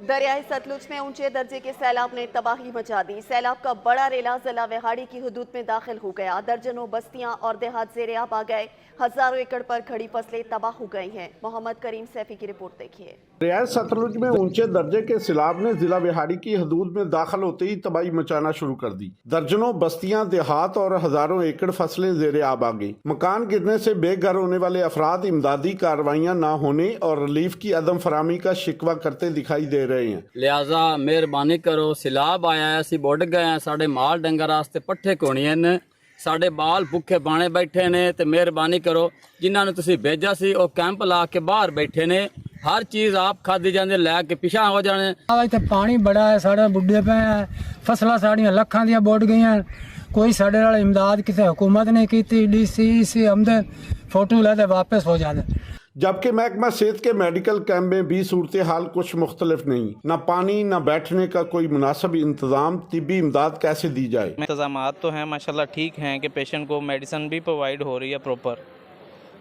दरियाई सतलुज में ऊंचे दर्जे के सैलाब ने तबाही मचा दी। सैलाब का बड़ा रेला जिला विहाड़ी की हदूद में दाखिल हो गया। दर्जनों बस्तियां और देहात ज़ेर-ए-आब आ गए। हजारों एकड़ पर खड़ी फसलें तबाह हो गई हैं। मोहम्मद करीम सैफी की रिपोर्ट देखिए। दरियाई सतलुज में ऊंचे दर्जे के सैलाब ने जिला विहाड़ी की हदूद में दाखिल होते ही तबाही मचाना शुरू कर दी। दर्जनों बस्तियां, देहात और हजारों एकड़ फसलें ज़ेर-ए-आब आ गई। मकान गिरने से बेघर होने वाले अफराद इमदादी कार्रवाइयां न होने और रिलीफ की अदम फराहमी का शिकवा करते दिखाई दे रहे हैं। लिहाजा मेहरबानी करो, सैलाब आया है, असी बुड़ गए हैं, साढ़े माल डंगर वास्ते पट्ठे कोने ने, साढ़े बाल भुखे बाणे बैठे ने, ते मेहरबानी करो जिन्होंने तुसी भेजा सी वो कैंप ला के बाहर बैठे ने। हर चीज आप खादी जाने लैके पिछा हो जाने। इतने पानी बड़ा है, साढ़े बुढ़े पे हैं, फसलां साड़ियां लखां दियां बुड़ गई हैं। कोई साढ़े नाल इमदाद किसी हुकूमत ने की, DC से आमदे फोटो लेते वापस हो जाते। जबकि महकमा सेहत के मेडिकल कैंप में भी सूरत हाल कुछ मुख्तलिफ नहीं। न पानी न बैठने का कोई मुनासिब इंतजाम, तिब्बी इमदाद कैसे दी जाए। इंतजामात तो हैं माशाल्लाह ठीक हैं कि पेशेंट को मेडिसिन भी प्रोवाइड हो रही है प्रॉपर,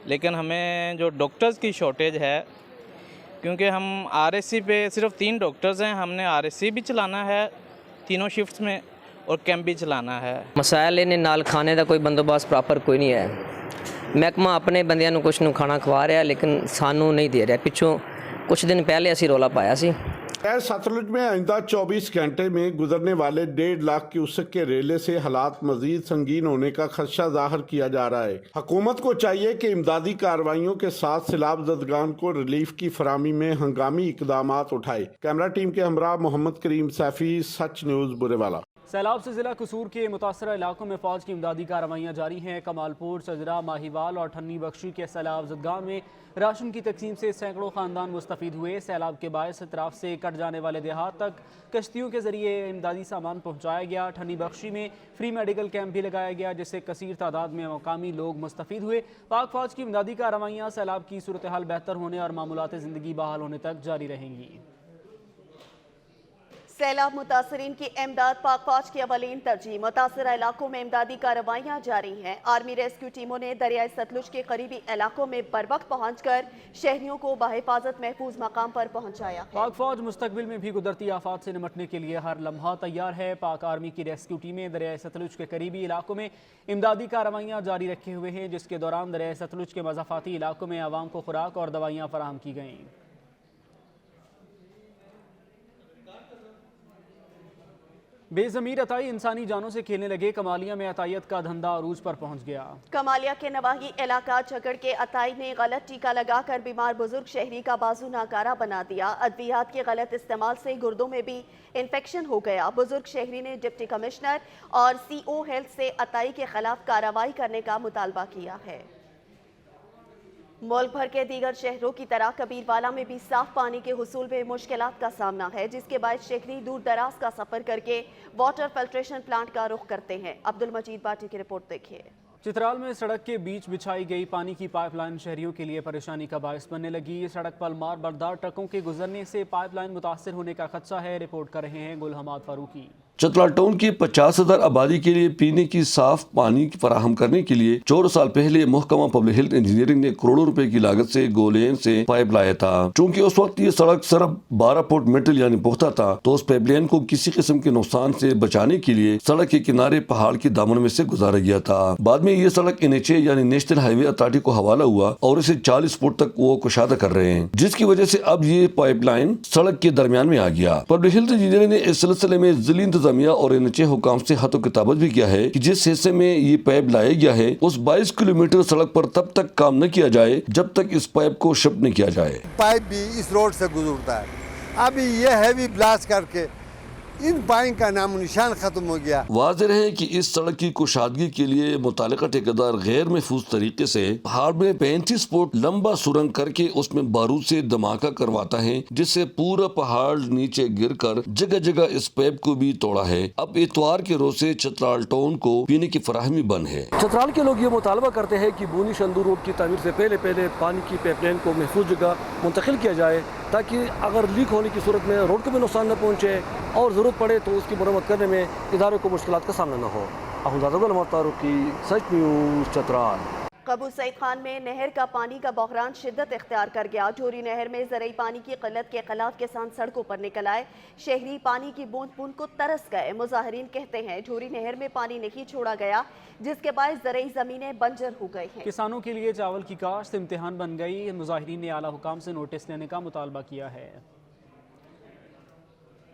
लेकिन हमें जो डॉक्टर्स की शॉर्टेज है, क्योंकि हम RSC पे सिर्फ 3 डॉक्टर्स हैं। हमने RSC भी चलाना है तीनों शिफ्ट्स में और कैंप भी चलाना है। मसाइल इन्हें नाल खाने का कोई बंदोबस्त प्रॉपर कोई नहीं है। महकमा अपने बंदियां कुछ नूं खाना खवा रहा है लेकिन सानू नहीं दे रहा। पिछों कुछ दिन पहले असी रौला पाया सी। सतलुज में आइंदा 24 घंटे में गुजरने वाले 1.5 लाख क्यूसेक के रेले से हालात मजीद संगीन होने का खदशा जाहिर किया जा रहा है। हुकूमत को चाहिए कि इमदादी कार्रवाइयों के साथ सैलाब ज़दगान को रिलीफ की फराहमी में हंगामी इकदामात उठाए। कैमरा टीम के हमरा मोहम्मद करीम सैफी, सच न्यूज़ बुरेवाला। सैलाब से जिला कसूर के मुतासरा इलाकों में फौज की इमदादी कार्रवाइयाँ जारी हैं। कमालपुर, सजरा, माहीवाल और ठन्नी बख्शी के सैलाब ज़दगाह में राशन की तकसीम से सैकड़ों खानदान मुस्तफ़ीद हुए। सैलाब के बायस इतराफ से कट जाने वाले देहात तक कश्तियों के जरिए इमदादी सामान पहुँचाया गया। ठन्नी बख्शी में फ्री मेडिकल कैंप भी लगाया गया जिससे कसीर तादाद में मकामी लोग मुस्तफ़ीद हुए। पाक फौज की इमदादी कार्रवाइयाँ सैलाब की सूरत हाल बेहतर होने और मामूलात ज़िंदगी बहाल होने तक जारी रहेंगी। सैलाब मुतासरीन की इमदाद पाक फौज की अवलीन तरजीह। मुतासरा इलाकों में इमदादी कार्रवाइयाँ जारी हैं। आर्मी रेस्क्यू टीमों ने दरियाई सतलुज के करीबी इलाकों में बर वक्त पहुँचकर शहरियों को बाहिफाजत महफूज मकाम पर पहुँचाया। पाक फौज मुस्तकबिल में भी कुदरती आफात से निमटने के लिए हर लम्हा तैयार है। पाक आर्मी की रेस्क्यू टीमें दरियाई सतलुज के करीबी इलाकों में इमदादी कार्रवाइयाँ जारी रखे हुए हैं, जिसके दौरान दरियाई सतलुज के मज़ाफ़ाती इलाकों में आवाम को खुराक और दवाइयाँ फराहम की गईं। बेज़मीर अताई इंसानी जानों से खेलने लगे। कमालिया में अतायत का धंधा अरूज पर पहुंच गया। कमालिया के नवाही इलाका झगड़ के अताई ने गलत टीका लगाकर बीमार बुजुर्ग शहरी का बाजू नाकारा बना दिया। अद्वियात के गलत इस्तेमाल से गुर्दों में भी इन्फेक्शन हो गया। बुजुर्ग शहरी ने डिप्टी कमिश्नर और CO हेल्थ से अताई के खिलाफ कार्रवाई करने का मुतालबा किया है। मुल्क भर के दीगर शहरों की तरह कबीरवाला में भी साफ पानी के हुसूल में मुश्किलात का सामना है, जिसके बाद शहरी दूर दराज का सफर करके वाटर फिल्ट्रेशन प्लांट का रुख करते हैं। अब्दुल मजीद बाटी की रिपोर्ट देखिए। चित्राल में सड़क के बीच बिछाई गई पानी की पाइपलाइन शहरियों के लिए परेशानी का बायस बनने लगी। सड़क पर मार बरदार ट्रकों के गुजरने से पाइपलाइन मुतासर होने का खदशा है। रिपोर्ट कर रहे हैं गुल हमाद फारूकी। चित्राल टाउन की 50,000 आबादी के लिए पीने की साफ पानी फराहम करने के लिए 4 साल पहले महकमा पब्लिक हेल्थ इंजीनियरिंग ने करोड़ों रुपए की लागत से गोलेन से पाइप लाया था। चूंकि उस वक्त ये सड़क सिर्फ 12 फुट मेटल यानी पुख्ता था, तो उस पाइपलाइन को किसी किस्म के नुकसान से बचाने के लिए सड़क के किनारे पहाड़ के दामन में से गुजारा गया था। बाद में ये सड़क NHA यानी नेशनल हाईवे अथॉरिटी को हवाला हुआ और इसे 40 फुट तक वो कुशादा कर रहे हैं, जिसकी वजह से अब ये पाइपलाइन सड़क के दरमियान में आ गया। पब्लिक हेल्थ इंजीनियर ने इस सिलसिले में जिला इंतजामिया और NHA हुकाम से खत किताबत भी किया है कि जिस हिस्से में ये पाइप लाया गया है उस 22 किलोमीटर सड़क पर तब तक काम न किया जाए जब तक इस पाइप को शिफ्ट नहीं किया जाए। पाइप भी इस रोड से गुजरता है। अभी ये हैवी ब्लास्ट करके इन पाइप का नाम निशान खत्म हो गया। वाज़ेह है कि इस सड़क की कुशादगी के लिए मुतालिका ठेकेदार गैर महफूज तरीके से पहाड़ में 35 फुट लंबा सुरंग करके उसमें बारूद से धमाका करवाता है, जिससे पूरा पहाड़ नीचे गिरकर जगह जगह इस पाइप को भी तोड़ा है। अब इतवार के रोज से चित्राल टाउन को पीने की फराहमी बंद है। चित्राल के लोग ये मुतालबा करते हैं कि बूनी शंदू रोड की तामीर से पहले पानी की पाइपलाइन को महफूज जगह मुंतकिल किया जाए, ताकि अगर लीक होने की सूरत में रोड को भी नुकसान न पहुँचे और ज़रूरत पड़े तो उसकी मरम्मत करने में इदारे को मुश्किलात का सामना न हो। अहमद की सच न्यूज़ चित्राल। قبو سعید خان میں نہر کا پانی کا بحران شدت اختیار کر گیا. ڈھوری نہر میں زرعی پانی کی قلت کے خلاف کسان سڑکوں پر نکل آئے. شہری پانی کی بوند بوند کو ترس گئے. مظاہرین کہتے ہیں ڈھوری نہر میں پانی نہیں چھوڑا گیا جس کے باعث زرعی زمینیں بنجر ہو گئی ہیں. کسانوں کے لیے چاول کی کاشت امتحان بن گئی. مظاہرین نے اعلیٰ حکام سے نوٹس لینے کا مطالبہ کیا ہے.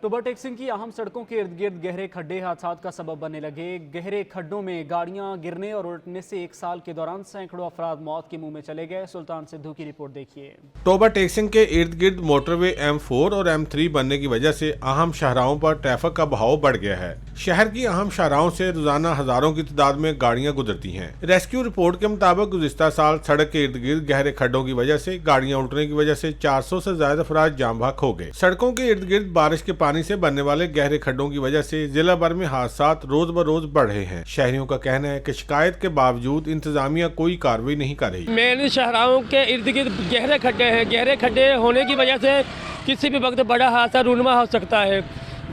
ٹوبہ ٹیکسنگ کی اہم سڑکوں کے ارد گرد گہرے کھڈے حادثات کا سبب بننے لگے. گہرے کھڈوں میں گاڑیاں گرنے اور الٹنے سے ایک سال کے دوران سینکڑوں افراد موت کے منہ میں چلے گئے. سلطان سدھو کی رپورٹ دیکھیے. ٹوبہ ٹیکسنگ کے ارد گرد موٹر وے M4 اور M3 بننے کی وجہ سے اہم شاہراہوں پر ٹریفک کا بہاؤ بڑھ گیا ہے. شہر کی اہم شاہراہوں سے روزانہ ہزاروں کی تعداد میں گاڑیاں گزرتی ہیں. ریسکیو رپورٹ کے مطابق گزشتہ سال سڑک کے ارد گرد گہرے کھڈوں کی وجہ سے گاڑیاں الٹنے کی وجہ سے 400 سے زائد افراد جام بحق ہو گئے. سڑکوں کے ارد گرد بارش کے پانی سے بننے والے گہرے کھڈوں کی وجہ سے ضلع بھر میں حادثات روز بروز بڑھ رہے ہیں. شہریوں کا کہنا ہے کہ شکایت کے باوجود انتظامیہ کوئی کارروائی نہیں کر رہی. مین شاہراہوں کے ارد گرد گہرے کھڈے ہیں. گہرے کھڈے ہونے کی وجہ سے کسی بھی وقت بڑا حادثہ رونما ہو سکتا ہے.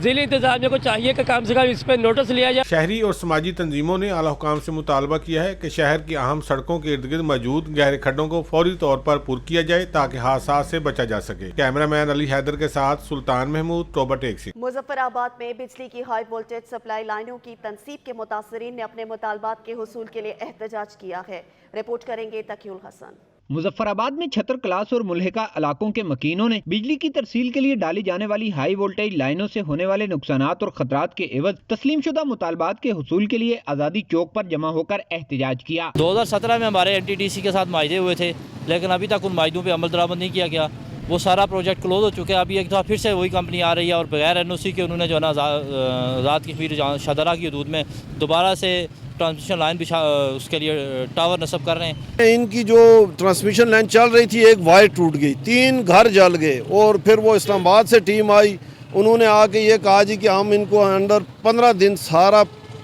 ضلع انتظامیہ کو چاہیے کہ کم سے کم اس پہ نوٹس لیا جائے. شہری اور سماجی تنظیموں نے اعلیٰ حکام سے مطالبہ کیا ہے کہ شہر کی اہم سڑکوں کے ارد گرد موجود گہرے کھڈوں کو فوری طور پر پر کیا جائے تاکہ حادثات سے بچا جا سکے. کیمرہ مین علی حیدر کے ساتھ سلطان محمود، ٹوبہ ٹیکسنگ. مظفر آباد میں بجلی کی ہائی وولٹیج سپلائی لائنوں کی تنصیب کے متاثرین نے اپنے مطالبات کے حصول کے لیے احتجاج کیا ہے. رپورٹ کریں گے تقی الحسن. مظفر آباد میں چھتر کلاس اور ملحقہ علاقوں کے مکینوں نے بجلی کی ترسیل کے لیے ڈالی جانے والی ہائی وولٹیج لائنوں سے ہونے والے نقصانات اور خطرات کے عوض تسلیم شدہ مطالبات کے حصول کے لیے آزادی چوک پر جمع ہو کر احتجاج کیا. 2017 میں ہمارے NTDC کے ساتھ معاہدے ہوئے تھے لیکن ابھی تک ان معاہدوں پہ عمل درآمد نہیں کیا گیا. وہ سارا پروجیکٹ کلوز ہو چکے ہیں. ابھی ایک دفعہ پھر سے وہی کمپنی آ رہی ہے اور بغیر NOC کے انہوں نے جو ہے نا آزاد کشمیر شاہدرہ کی حدود میں دوبارہ سے ٹرانسمیشن لائن اس کے لیے ٹاور نصب کر رہے ہیں. ان کی جو ٹرانسمیشن لائن چل رہی تھی ایک وائر ٹوٹ گئی, 3 گھر جل گئے اور پھر وہ اسلام آباد سے ٹیم آئی. انہوں نے آ کے یہ کہا جی کہ ہم ان کو انڈر 15 دن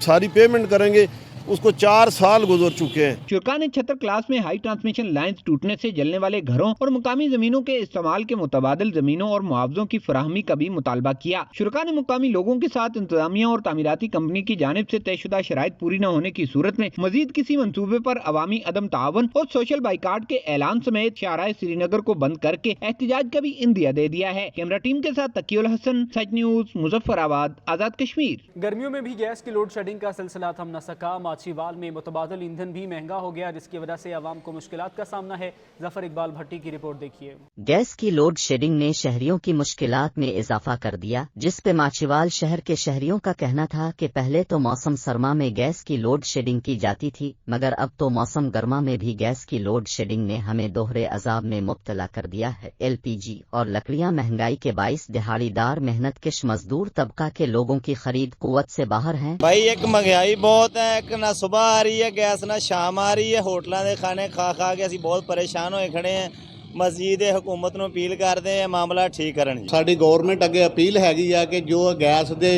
ساری پیمنٹ کریں گے. اس کو 4 سال گزر چکے ہیں. شرکا نے چھتر کلاس میں ہائی ٹرانسمیشن لائنز ٹوٹنے سے جلنے والے گھروں اور مقامی زمینوں کے استعمال کے متبادل زمینوں اور معاوضوں کی فراہمی کا بھی مطالبہ کیا. شرکا نے مقامی لوگوں کے ساتھ انتظامیہ اور تعمیراتی کمپنی کی جانب سے طے شدہ شرائط پوری نہ ہونے کی صورت میں مزید کسی منصوبے پر عوامی عدم تعاون اور سوشل بائیکاٹ کے اعلان سمیت شاہراہ سری نگر کو بند کر کے احتجاج کا بھی اندیا دے دیا ہے. کیمرہ ٹیم کے ساتھ تقی الحسن، سچ نیوز، مظفر آباد، آزاد کشمیر. گرمیوں میں بھی گیس کی لوڈ شیڈنگ کا سلسلہ تھم نہ سکا. ماچھیوال میں متبادل ایندھن بھی مہنگا ہو گیا جس کی وجہ سے عوام کو مشکلات کا سامنا ہے. ظفر اقبال بھٹی کی رپورٹ دیکھیے. گیس کی لوڈ شیڈنگ نے شہریوں کی مشکلات میں اضافہ کر دیا جس پہ ماچھیوال شہر کے شہریوں کا کہنا تھا کہ پہلے تو موسم سرما میں گیس کی لوڈ شیڈنگ کی جاتی تھی مگر اب تو موسم گرما میں بھی گیس کی لوڈ شیڈنگ نے ہمیں دوہرے عذاب میں مبتلا کر دیا ہے. LPG اور لکڑیاں مہنگائی کے باعث دہاڑی دار محنت کش مزدور طبقہ کے لوگوں کی خرید قوت سے باہر ہیں. بھائی ایک مہنگائی بہت ہے, ایک نہ صبح آ رہی ہے گیس نہ شام آ رہی ہے. ہوٹلوں کے کھانے کھا کے اسی بہت پریشان ہوئے کھڑے ہیں. مزید حکومت ਨੂੰ ਅਪੀਲ ਕਰਦੇ ਆ ਮਾਮਲਾ ਠੀਕ ਕਰਨ ਜੀ. ਸਾਡੀ ਗਵਰਨਮੈਂਟ ਅੱਗੇ ਅਪੀਲ ਹੈਗੀ ਆ ਕਿ ਜੋ ਗੈਸ ਦੇ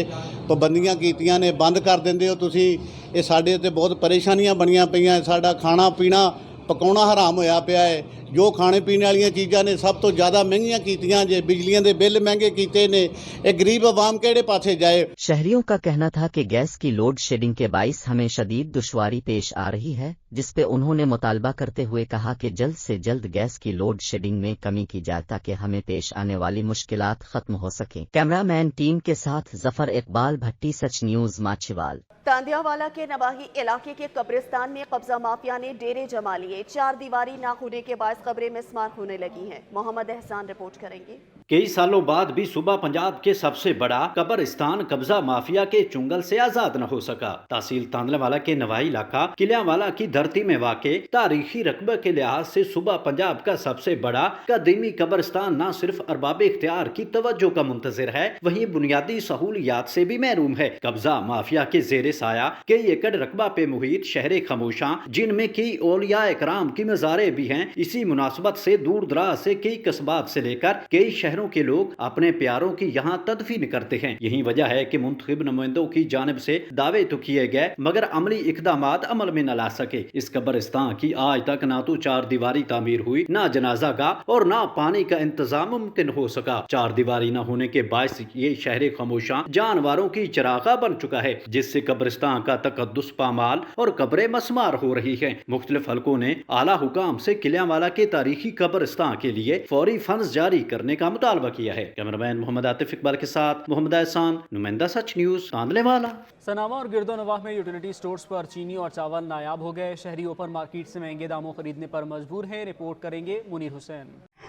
ਪਾਬੰਦੀਆਂ ਕੀਤੀਆਂ ਨੇ ਬੰਦ ਕਰ ਦਿੰਦੇ ਹੋ ਤੁਸੀਂ. ਇਹ ਸਾਡੇ ਉੱਤੇ ਬਹੁਤ ਪਰੇਸ਼ਾਨੀਆਂ ਬਣੀਆਂ ਪਈਆਂ. ਸਾਡਾ ਖਾਣਾ ਪੀਣਾ ਪਕਾਉਣਾ ਹਰਾਮ ਹੋਇਆ ਪਿਆ ਹੈ. ਜੋ ਖਾਣੇ ਪੀਣੇ ਵਾਲੀਆਂ ਚੀਜ਼ਾਂ ਨੇ ਸਭ ਤੋਂ ਜ਼ਿਆਦਾ ਮਹਿੰਗੀਆਂ ਕੀਤੀਆਂ ਜੇ. ਬਿਜਲੀਆਂ ਦੇ ਬਿੱਲ ਮਹਿੰਗੇ ਕੀਤੇ ਨੇ. ਇਹ ਗਰੀਬ ਆਵਾਮ ਕਿਹੜੇ ਪਾਸੇ ਜਾਏ. شہریوں کا کہنا تھا کہ گیس کی لوڈ شیڈنگ کے باعث ہمیں شدید دشواری پیش آ رہی ہے جس پہ انہوں نے مطالبہ کرتے ہوئے کہا کہ جلد سے جلد گیس کی لوڈ شیڈنگ میں کمی کی جائے تاکہ ہمیں پیش آنے والی مشکلات ختم ہو سکیں. کیمرہ مین ٹیم کے ساتھ ظفر اقبال بھٹی، سچ نیوز، ماچھیوال. تاندیا والا کے نواحی علاقے کے قبرستان میں قبضہ مافیا نے ڈیرے جما لیے. 4 دیواری نہ ہونے کے باعث قبریں مسمار ہونے لگی ہیں. محمد احسان رپورٹ کریں گے. کئی سالوں بعد بھی صوبہ پنجاب کے سب سے بڑا قبرستان قبضہ مافیا کے چنگل سے آزاد نہ ہو سکا. تحصیل تاندیا والا کے نواحی علاقہ قلعہ والا کی دھرتی میں واقع تاریخی رقبہ کے لحاظ سے صوبہ پنجاب کا سب سے بڑا قدیمی قبرستان نہ صرف ارباب اختیار کی توجہ کا منتظر ہے وہیں بنیادی سہولیات سے بھی محروم ہے. قبضہ مافیا کے زیر سایہ کئی ایکڑ رقبہ پہ محیط شہر خاموشاں جن میں کئی اولیاء اکرام کی مزاریں بھی ہیں. اسی مناسبت سے دور دراز سے کئی قصبات سے لے کر کئی شہروں शहरों के लोग अपने प्यारों की यहाँ तदफीन करते हैं। यही वजह है कि मुंतखब नुमाइंदों की जानिब से दावे तो किए गए मगर अमली इकदामात अमल में न ला सके। इस कब्रिस्तान की आज तक ना तो 4 दीवारी तामीर हुई, ना जनाजा गाह और ना पानी का इंतजाम मुमकिन हो सका। 4 दीवारी न होने के बायस ये शहर खामोशां जानवरों की चरागा बन चुका है, जिससे कब्रिस्तान का तकद्दुस पामाल और कब्रें मसमार हो रही हैं। मुख्तलिफ हलकों ने आला हुकाम से किलियांवाला के तारीखी कब्रिस्तान के लिए फौरी फंड्स जारी करने का मुतालबा किया है। कैमरामैन मोहम्मद आतिफ इकबाल के साथ मोहम्मद एहसान, नुमाइंदा सच न्यूज, तांदलेवाला। सनामा और गिरदोनवाह में यूटिलिटी स्टोर्स पर चीनी और चावल नायाब हो गए। शहरी ओपन मार्केट से महंगे दामों खरीदने पर मजबूर हैं। रिपोर्ट करेंगे मुनीर हुसैन।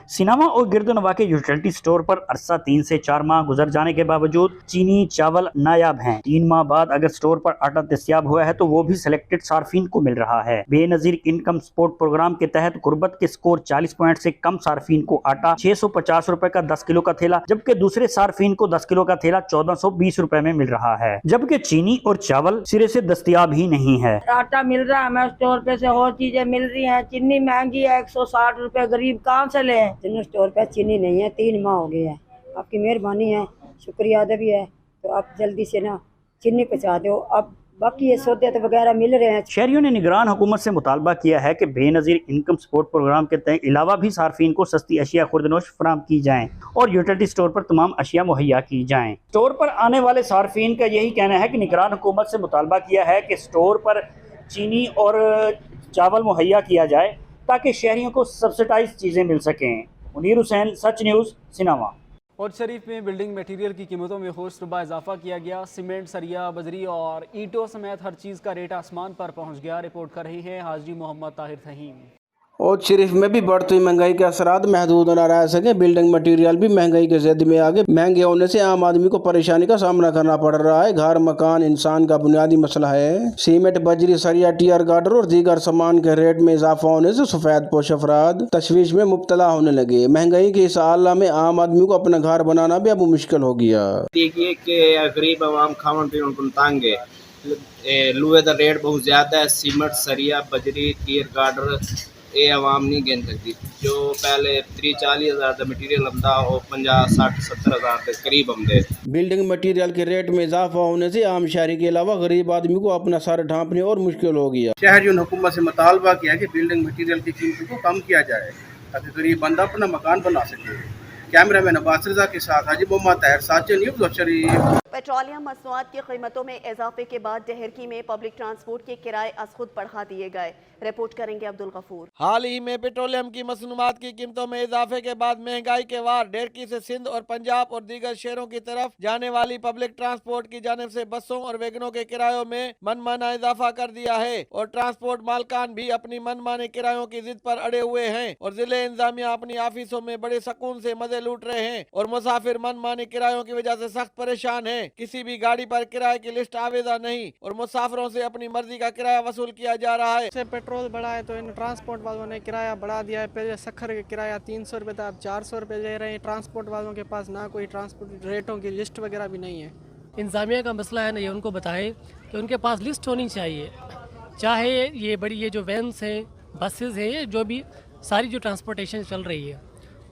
सिनामा और गिरदोनवाह के यूटिलिटी स्टोर पर अरसा 3 से 4 माह गुजर जाने के बावजूद चीनी चावल नायाब हैं। 3 माह बाद अगर स्टोर पर आटा दस्तयाब हुआ है तो वो भी सिलेक्टेड सार्फिन को मिल रहा है। बेनजीर इनकम सपोर्ट प्रोग्राम के तहत गुर्बत के स्कोर 40 पॉइंट से कम सार्फिन को आटा 650 रुपए का 10 किलो का थैला, जबकि दूसरे सार्फिन को 10 किलो का थैला 1420 रुपए में मिल रहा है। जबकि चीनी और चावल सिरे से दस्तयाब ही नहीं है। आटा मिल रहा है हमें स्टोर पे से, और चीजें मिल रही हैं। चीनी महंगी है 160 रुपए, गरीब कहाँ से ले? स्टोर पे चीनी नहीं है, 3 माह हो गए हैं। आपकी मेहरबानी है, शुक्रिया अदा भी है, तो आप जल्दी से ना चीनी पहुँचा दो। अब बाकी ये सौदे तो वगैरह मिल रहे हैं। शहरियों ने निगरान हुकूमत से मुतालबा किया है कि बेनजीर इनकम सपोर्ट प्रोग्राम के तहत अलावा भी सार्फिन को सस्ती अशिया खुर्दनोश फराम की जाएं और यूटिलिटी स्टोर पर तमाम अशिया मुहैया की जाएं। स्टोर पर आने वाले सार्फिन का यही कहना है कि निगरान हुकूमत से मुतालबा किया है कि स्टोर पर चीनी और चावल मुहैया किया जाए ताकि शहरियों को सब्सिडाइज चीज़ें मिल सकें। मुनीर हुसैन, सच न्यूज़, सिनामा। और शरीफ में बिल्डिंग मटेरियल की कीमतों में होशरुबा इजाफा किया गया। सीमेंट, सरिया, बजरी और ईंटों समेत हर चीज़ का रेट आसमान पर पहुंच गया। रिपोर्ट कर रही है हाजी मोहम्मद ताहिर फहीम। और शरीफ में भी बढ़ती महंगाई के असरात महदूद न रह सके। बिल्डिंग मटेरियल भी महंगाई के ज़द में आगे। महंगे होने से आम आदमी को परेशानी का सामना करना पड़ रहा है। घर मकान इंसान का बुनियादी मसला है। सीमेंट, बजरी, सरिया, टियर गार्डर और दीगर सामान के रेट में इजाफा होने से सफेद पोश अफराद तशवीश में मुब्तला होने लगे। महंगाई के इस आला में आम आदमी को अपना घर बनाना भी अब मुश्किल हो गया। देखिए कि गरीब आवाम खावन पीवन को तंग है। लोहे का रेट बहुत ज़्यादा है। सीमेंट, सरिया, बजरी, टियर गार्डर ये आवाम नहीं गिन सकती। जो पहले 30-40 हज़ार का मटीरियल हमदा वो 50-60-70 हज़ार के करीब हमदे। बिल्डिंग मटीरियल के रेट में इजाफा होने से आम शहरी के अलावा गरीब आदमी को अपना सर ढांपने और मुश्किल हो गया। शहरियों ने हुकूमत से मुतालबा किया कि बिल्डिंग मटीरियल की कीमतों को कम किया जाए ताकि गरीब बंदा अपना मकान बना सके। कैमरामैन अब्बास रज़ा के साथ हाजी मोहम्मद ताहिर, साथ न्यूज़ और शरीफ। पेट्रोलियम मसनूआत की कीमतों में इजाफे के बाद डहरकी में पब्लिक ट्रांसपोर्ट के किराए अज खुद बढ़ा दिए गए। रिपोर्ट करेंगे अब्दुल गफूर। हाल ही में पेट्रोलियम की मसनूआत की कीमतों में इजाफे के बाद महंगाई के वार डहरकी से सिंध और पंजाब और दीगर शहरों की तरफ जाने वाली पब्लिक ट्रांसपोर्ट की जानिब से बसों और वैगनों के किरायों में मनमाना इजाफा कर दिया है और ट्रांसपोर्ट मालकान भी अपनी मनमाने किरायों की जिद पर अड़े हुए हैं और जिले इंतजामिया अपनी ऑफिसों में बड़े सुकून से मजे लूट रहे हैं और मुसाफिर मनमाने किरायों की वजह से सख्त परेशान है। किसी भी गाड़ी पर किराए की लिस्ट आवेदा नहीं और मुसाफिरों से अपनी मर्जी का किराया वसूल किया जा रहा है। पेट्रोल बढ़ा है तो इन ट्रांसपोर्ट वालों ने किराया बढ़ा दिया है। पहले सखर का किराया 300 रुपये था, अब 400 रुपये ले रहे हैं। ट्रांसपोर्ट वालों के पास ना कोई ट्रांसपोर्ट रेटों की लिस्ट वगैरह भी नहीं है। इंतजामिया का मसला है ना, ये उनको बताएं कि उनके पास लिस्ट होनी चाहिए। चाहे ये बड़ी ये जो वैन्स हैं, बसेस हैं, ये जो भी सारी जो ट्रांसपोर्टेशन चल रही है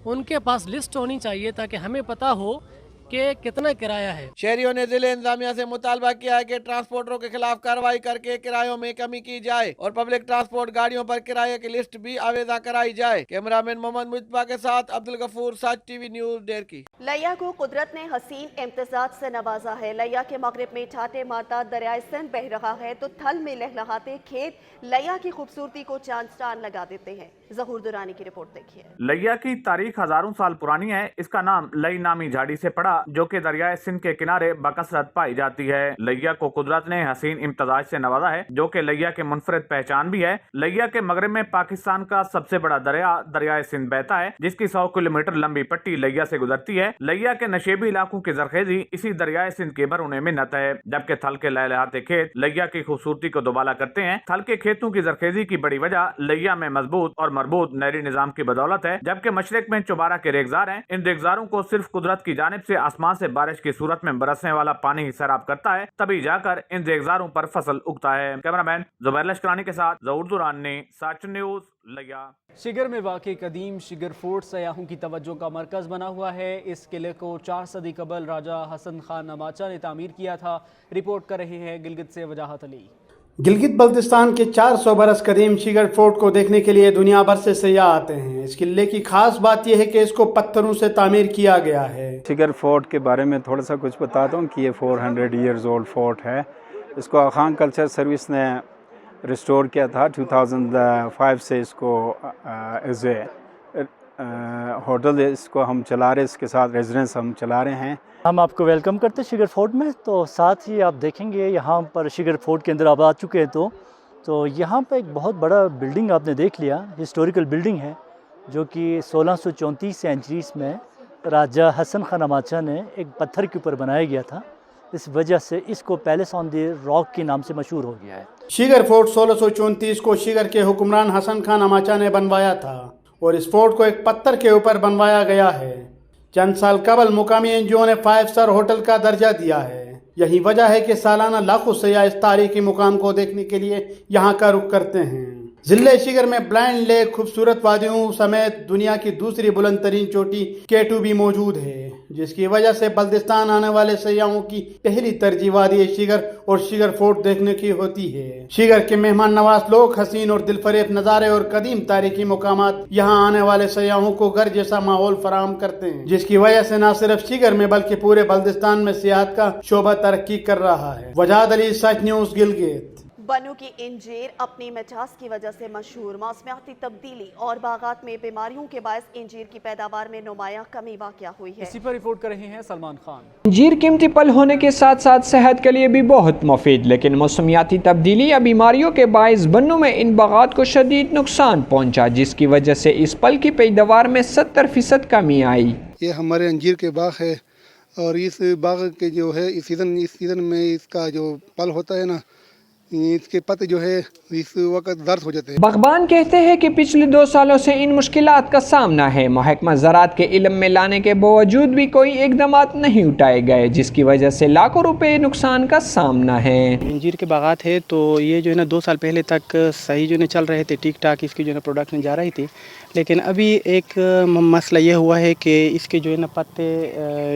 उनके पास लिस्ट होनी चाहिए ताकि हमें पता हो कि कितना किराया है। शहरियों ने जिले इंतजामिया से मुतालबा किया है कि ट्रांसपोर्टरों के खिलाफ कार्रवाई करके किरायों में कमी की जाए और पब्लिक ट्रांसपोर्ट गाड़ियों पर किराए की लिस्ट भी आवेदा कराई जाए। कैमरामैन मोहम्मद मुजतबा के साथ अब्दुल गफूर, साच टीवी न्यूज़, डहरकी। लिया को कुदरत ने हसीन इम्तिजाज से नवाजा है। लिया के मगरिब में ठाटे मारता दरियाए सिंध बह रहा है तो थल में लहलहाते खेत लिया की खूबसूरती को चांद चांद लगा देते हैं। जहूर दुरानी की रिपोर्ट देखिए। लिया की तारीख हजारों साल पुरानी है। इसका नाम लई नामी झाड़ी से पड़ा जो कि दरियाए सिंध के किनारे बकसरत पाई जाती है। लिया को कुदरत ने हसीन इम्तिजाज से नवाजा है जो कि लिया के मुनफरिद पहचान भी है। लिया के मगरिब में पाकिस्तान का सबसे बड़ा दरिया दरियाए सिंध बहता है जिसकी 100 किलोमीटर लंबी पट्टी लिया से गुजरती है। लिया के नशेबी इलाकों की जरखेजी इसी दरियाए सिंध के भर मिन्नत है, जबकि थल के लहलहाते खेत लिया की खूबसूरती को दुबाला करते हैं। थल के खेतों की जरखेजी की बड़ी वजह लिया में मजबूत और मरबूत नहरी निजाम की बदौलत है, जबकि मशरक में चुबारा के रेगजार हैं। इन रेगजारों को सिर्फ कुदरत की जानिब से आसमान से बारिश की सूरत में बरसने वाला पानी ही सैराब करता है, तभी जाकर इन देगजारों पर फसल उगता है। कैमरामैन जुबैर लश्करानी के साथ ज़हूर दुरानी, साचन न्यूज़, लिया। शिगर में वाक़ कदीम शिगर फोर्ट सयाहों की तवज्जो का मरकज़ बना हुआ है। इस किले को 4 सदी कबल राजा हसन खान नमाचा ने तामीर किया था। रिपोर्ट कर रहे हैं गिलगित से वजाहत अली। गिलगित बल्तिस्तान के 400 बरस कदीम शिगर फोर्ट को देखने के लिए दुनिया भर से सयाह आते हैं। इस किले की खास बात यह है कि इसको पत्थरों से तामीर किया गया है। शिगर फोर्ट के बारे में थोड़ा सा कुछ बताता हूँ कि ये 400 ईयर्स ओल्ड फोर्ट है। इसको खान कल्चर सर्विस ने रिस्टोर किया था 2005 से। इसको एज ए होटल इसको हम चला रहे, इसके साथ रेजिडेंस हम चला रहे हैं। हम आपको वेलकम करते हैं शिगर फोर्ट में। तो साथ ही आप देखेंगे यहाँ पर शिगर फोर्ट के अंदर आप आ चुके हैं तो यहाँ पर एक बहुत बड़ा बिल्डिंग आपने देख लिया, हिस्टोरिकल बिल्डिंग है जो कि 1634 सेंचुरी में राजा हसन खान नमाचा ने एक पत्थर के ऊपर बनाया गया था। इस वजह से इसको पैलेस ऑन द रॉक के नाम से मशहूर हो गया है। शिगर फोर्ट 1634 को शिगर के हुक्मरान हसन खान नमाचा ने बनवाया था और इस फोर्ट को एक पत्थर के ऊपर बनवाया गया है। चंद साल कबल मुकामी एनजीओ ने 5 स्टार होटल का दर्जा दिया है। यही वजह है कि सालाना लाखों सयाह इस तारीखी मुकाम को देखने के लिए यहाँ का रुख करते हैं। जिले शिगर में ब्लाइंड लेक, खूबसूरत वादियों समेत दुनिया की दूसरी बुलंद तरीन चोटी K2 भी मौजूद है, जिसकी वजह से बल्तिस्तान आने वाले सयाहों की पहली तरजीह वादी शिगर और शिगर फोर्ट देखने की होती है। शिगर के मेहमान नवाज लोग हसीन और दिलफरेब नज़ारे और कदीम तारीखी मुकामात यहाँ आने वाले सयाहों को घर जैसा माहौल फराहम करते हैं, जिसकी वजह से न सिर्फ शिगर में बल्कि पूरे बल्तिस्तान में सियाहत का शोबा तरक्की कर रहा है। वजाहत अली, सच न्यूज़, गिलगित। बनू की इंजीर अपनी मिठास की वजह से मशहूर। मौसमियाती तब्दीली और बागात में बीमारियों के बायस इंजीर की पैदावार में नुमाया कमी वाक़या हुई है। इसी पर रिपोर्ट कर रहे हैं सलमान खान। इंजीर कीमती फल होने के साथ साथ सेहत के लिए भी बहुत मुफीद, लेकिन मौसमियाती तब्दीली या बीमारियों के बायस बन्नू में इन बागात को शदीद नुकसान पहुँचा, जिसकी वजह से इस फल की पैदावार में 70% कमी आई। ये हमारे अंजीर के बाग है और इस बाग के जो है इस सीज़न में इसका जो फल होता है ना, इसके पत्ते जो है इस वक्त दर्द हो जाते हैं। बागबान कहते हैं कि पिछले 2 सालों से इन मुश्किलात का सामना है। महकमा ज़राअत के इल्म में लाने के बावजूद भी कोई इक़दामात नहीं उठाए गए, जिसकी वजह से लाखों रुपए नुकसान का सामना है। इंजीर के बागात है तो ये जो है ना 2 साल पहले तक सही जो है चल रहे थे, ठीक ठाक इसकी जो है प्रोडक्शन जा रही थी, लेकिन अभी एक मसला ये हुआ है कि इसके जो है ना पत्ते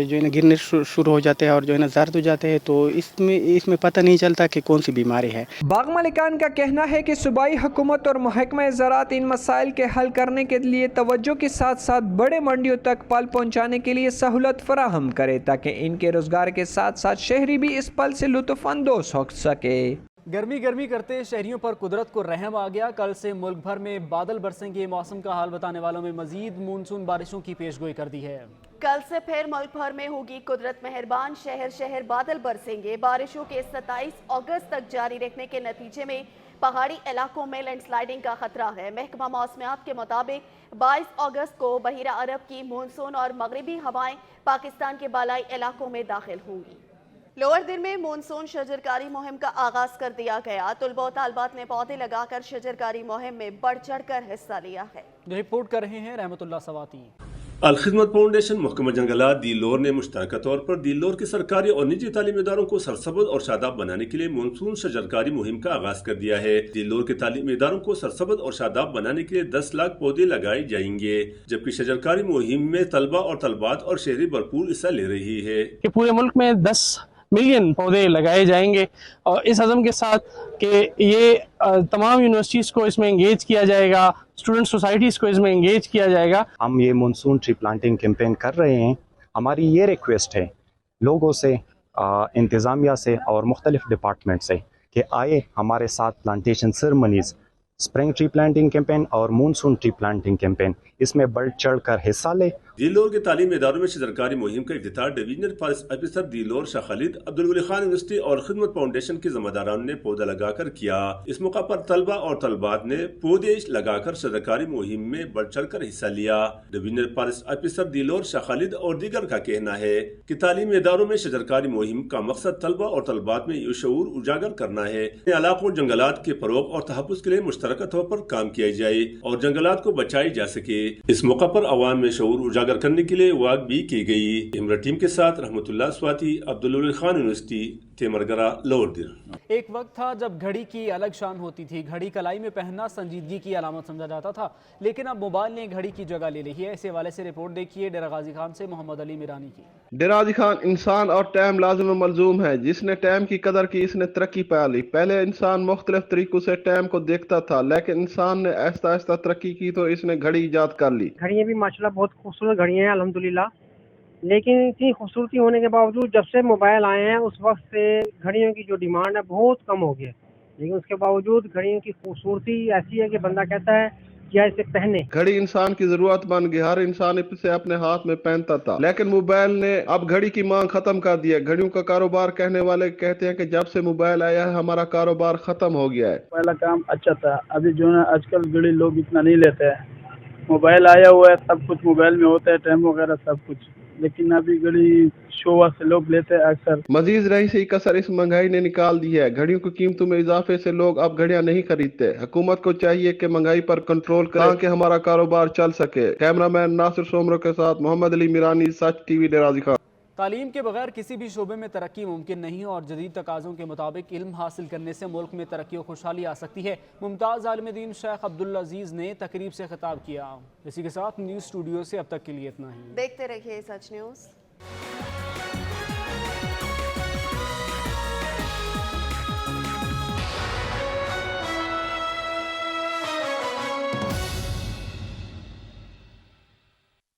जो है ना गिरने शुरू हो जाते हैं और जो है ना जर्द हो जाते हैं, तो इसमें पता नहीं चलता कि कौन सी बीमारी है। बाग मालिकान का कहना है कि सूबाई हुकूमत और महकमा ज़राअत इन मसाइल के हल करने के लिए तवज्जो के साथ साथ बड़े मंडियों तक फल पहुँचाने के लिए सहूलत फराहम करे, ताकि इनके रोजगार के साथ साथ शहरी भी इस फल से लुत्फ़ अंदोज़ हो सके। गर्मी करते शहरियों पर कुदरत को रहम आ गया। कल से मुल्क भर में बादल बरसेंगे। मौसम का हाल बताने वालों में मजीद मानसून बारिशों की पेशगोई कर दी है। कल से फिर मुल्क भर में होगी कुदरत मेहरबान। शहर शहर बादल बरसेंगे। बारिशों के 27 अगस्त तक जारी रहने के नतीजे में पहाड़ी इलाकों में लैंडस्लाइडिंग का खतरा है। महकमा मौसमियात के मुताबिक 22 अगस्त को बहिरा अरब की मानसून और मगरबी हवाएं पाकिस्तान के बालाई इलाकों में दाखिल होंगी। लोअर दिन में मानसून शजरकारी मुहिम का आगाज कर दिया गया। तुलबा और तालबात ने पौधे लगाकर शजरकारी मुहिम में बढ़ चढ़ कर हिस्सा लिया है। रिपोर्ट कर रहे हैं रहमतुल्लाह सवाती। अलखिदमत फाउंडेशन, महकमा जंगलात दिल्लोर ने मुश्तरका तौर पर दिल्लोर के सरकारी और निजी तालीमी इदारों को सरसब्ज़ और शादाब बनाने के लिए मानसून शजरकारी मुहिम का आगाज कर दिया है। दिल्लोर के तालीमी इदारों को सरसब्ज़ और शादाब बनाने के लिए 10 लाख पौधे लगाए जाएंगे, जबकि शजरकारी मुहिम में तलबा और तलबात और शहरी भरपूर हिस्सा ले रही है। पूरे मुल्क में 10 मिलियन पौधे लगाए जाएंगे और इस अज़म के साथ कि ये तमाम यूनिवर्सिटीज़ को इसमें इंगेज किया जाएगा, स्टूडेंट सोसाइटीज़ को इसमें इंगेज किया जाएगा। हम ये मानसून ट्री प्लांटिंग कैंपेन कर रहे हैं। हमारी ये रिक्वेस्ट है लोगों से, इंतज़ामिया से और मुख्तलिफ डिपार्टमेंट से कि आए हमारे साथ plantation ceremonies, spring tree planting campaign और मानसून ट्री प्लांटिंग कैंपेन, इसमें बढ़ चढ़ कर हिस्सा ले। दिल्लोर के तालीमी इदारों में शजरकारी मुहिम का इफ्तिताह divisional forest officer Dilawar Shah Khalid, Abdul Wali Khan university और खिदमत फाउंडेशन के ज़िम्मेदारान ने पौधा लगाकर किया। इस मौका पर तलबा और तलबात ने पौधे लगाकर शजरकारी मुहिम में बढ़ चढ़ कर हिस्सा लिया। Divisional forest officer Dilawar Shah Khalid और दीगर का कहना है कि तालीमी इदारों में शजरकारी मुहिम का मकसद तलबा और तलबात में ये शऊर उजागर करना है। इलाकों जंगलात के फरोग और तहफ़्फ़ुज़ के लिए मुश्तरका तौर पर काम किया जाए और जंगलात को बचाई जा सके। इस मौका पर अवाम में शऊर उजागर उजागर करने के लिए वाक भी की गई। कैमरा टीम के साथ रहमतुल्लाह स्वाति, अब्दुल वली खान यूनिवर्सिटी, तेमरगरा, लोअर। एक वक्त था जब घड़ी की अलग शान होती थी। घड़ी कलाई में पहनना संजीदगी की अलामत समझा जाता था, लेकिन अब मोबाइल ने घड़ी की जगह ले ली है। इस हवाले से रिपोर्ट देखिए डेरा गाजी खान से मोहम्मद अली मीरानी की। डेरा गाजी खान इंसान और टाइम लाजिम मलजूम है। जिसने टाइम की कदर की, इसने तरक्की पा ली। पहले इंसान मुख्तलिफ तरीकों से टाइम को देखता था, लेकिन इंसान ने आहिस्ता आहिस्ता तरक्की की तो इसने घड़ी ईजाद कर ली। घड़ियाँ भी माशाल्लाह बहुत खूबसूरत घड़ियाँ हैं अल्हम्दुलिल्लाह, लेकिन इतनी खूबसूरती होने के बावजूद जब से मोबाइल आए हैं उस वक्त से घड़ियों की जो डिमांड है बहुत कम हो गई है। लेकिन उसके बावजूद घड़ियों की खूबसूरती ऐसी है कि बंदा कहता है क्या इसे पहने। घड़ी इंसान की जरूरत बन गई। हर इंसान इसे अपने हाथ में पहनता था, लेकिन मोबाइल ने अब घड़ी की मांग खत्म कर दी है। घड़ियों का कारोबार कहने वाले कहते हैं कि जब से मोबाइल आया है हमारा कारोबार खत्म हो गया है। पहला काम अच्छा था, अभी जो है आजकल घड़ी लोग इतना नहीं लेते हैं। मोबाइल आया हुआ है, सब कुछ मोबाइल में होता है, टाइम वगैरह सब कुछ, लेकिन अभी घड़ी शो से लोग लेते हैं अक्सर। मजीद रही से कसर इस महंगाई ने निकाल दी है। घड़ियों की कीमतों में इजाफे से लोग अब घड़ियां नहीं खरीदते। हुकूमत को चाहिए कि महंगाई पर कंट्रोल करे ताकि हमारा कारोबार चल सके। कैमरामैन नासिर सोमरो के साथ मोहम्मद अली मीरानी, सच टीवी, डेरा गाजी खान। तालीम के बगैर किसी भी शोबे में तरक्की मुमकिन नहीं और जदीद तकाज़ों के मुताबिक इल्म हासिल करने से मुल्क में तरक्की और खुशहाली आ सकती है। मुमताज़ आलिम दीन शेख अब्दुल अजीज़ ने तकरीब से खिताब किया। इसी के साथ न्यूज़ स्टूडियो से अब तक के लिए इतना ही। देखते रहिए सच न्यूज़।